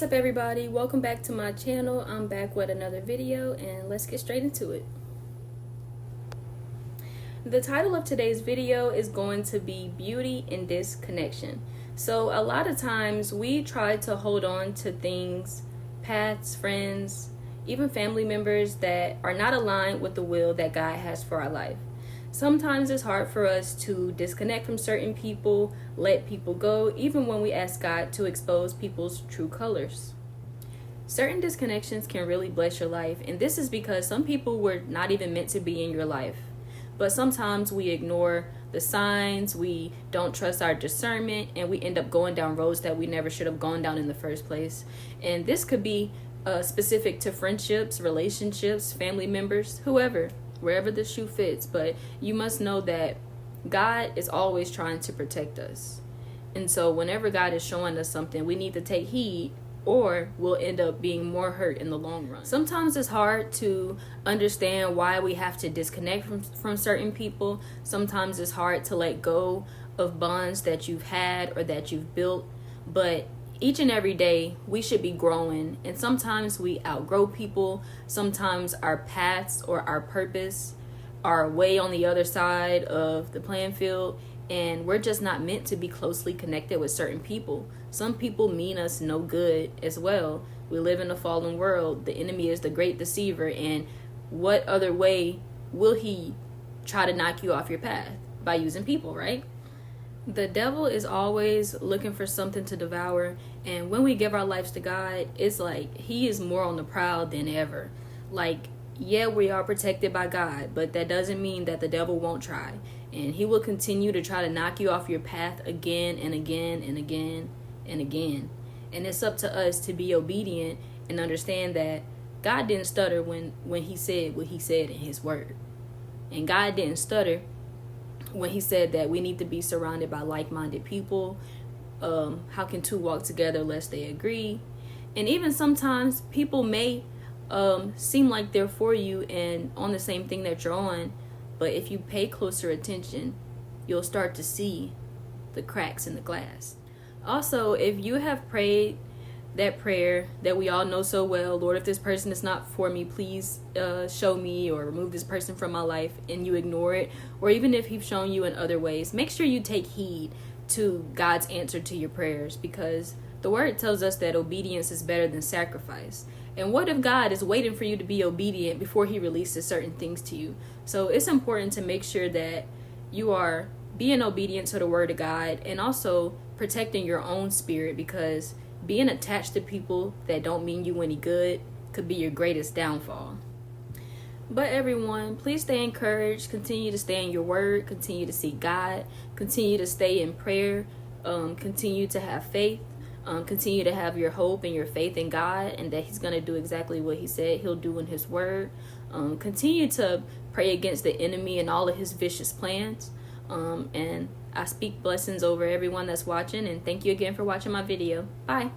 What's up, everybody? Welcome back to my channel. I'm back with another video, and let's get straight into it. The title of today's video is going to be Beauty in Disconnection. So a lot of times we try to hold on to things, paths, friends, even family members that are not aligned with the will that God has for our life. Sometimes it's hard for us to disconnect from certain people, let people go, even when we ask God to expose people's true colors. Certain disconnections can really bless your life, and this is because some people were not even meant to be in your life. But sometimes we ignore the signs, we don't trust our discernment, and we end up going down roads that we never should have gone down in the first place. And this could be specific to friendships, relationships, family members, whoever. Wherever the shoe fits. But you must know that God is always trying to protect us. And so whenever God is showing us something, we need to take heed, or we'll end up being more hurt in the long run. Sometimes it's hard to understand why we have to disconnect from certain people. Sometimes it's hard to let go of bonds that you've had or that you've built. But each and every day, we should be growing, and sometimes we outgrow people. Sometimes our paths or our purpose are way on the other side of the playing field, and we're just not meant to be closely connected with certain people. Some people mean us no good as well. We live in a fallen world. The enemy is the great deceiver, and what other way will he try to knock you off your path? By using people, right? The devil is always looking for something to devour, and when we give our lives to God, it's like he is more on the prowl than ever. Like, yeah, we are protected by God, but that doesn't mean that the devil won't try, and he will continue to try to knock you off your path again and again and again and again. And it's up to us to be obedient and understand that God didn't stutter when he said what he said in his word, and God didn't stutter when he said that we need to be surrounded by like-minded people. How can two walk together lest they agree? And even sometimes people may seem like they're for you and on the same thing that you're on, but if you pay closer attention, you'll start to see the cracks in the glass. Also, if you have prayed that prayer that we all know so well, Lord, if this person is not for me, please show me, or remove this person from my life, and you ignore it, or even if he's shown you in other ways, make sure you take heed to God's answer to your prayers, because the word tells us that obedience is better than sacrifice. And what if God is waiting for you to be obedient before he releases certain things to you? So it's important to make sure that you are being obedient to the word of God, and also protecting your own spirit, because being attached to people that don't mean you any good could be your greatest downfall. But everyone, please stay encouraged. Continue to stay in your word. Continue to seek God. Continue to stay in prayer. Continue to have faith. Continue to have your hope and your faith in God, and that he's going to do exactly what he said he'll do in his word. Continue to pray against the enemy and all of his vicious plans. And I speak blessings over everyone that's watching, and thank you again for watching my video. Bye.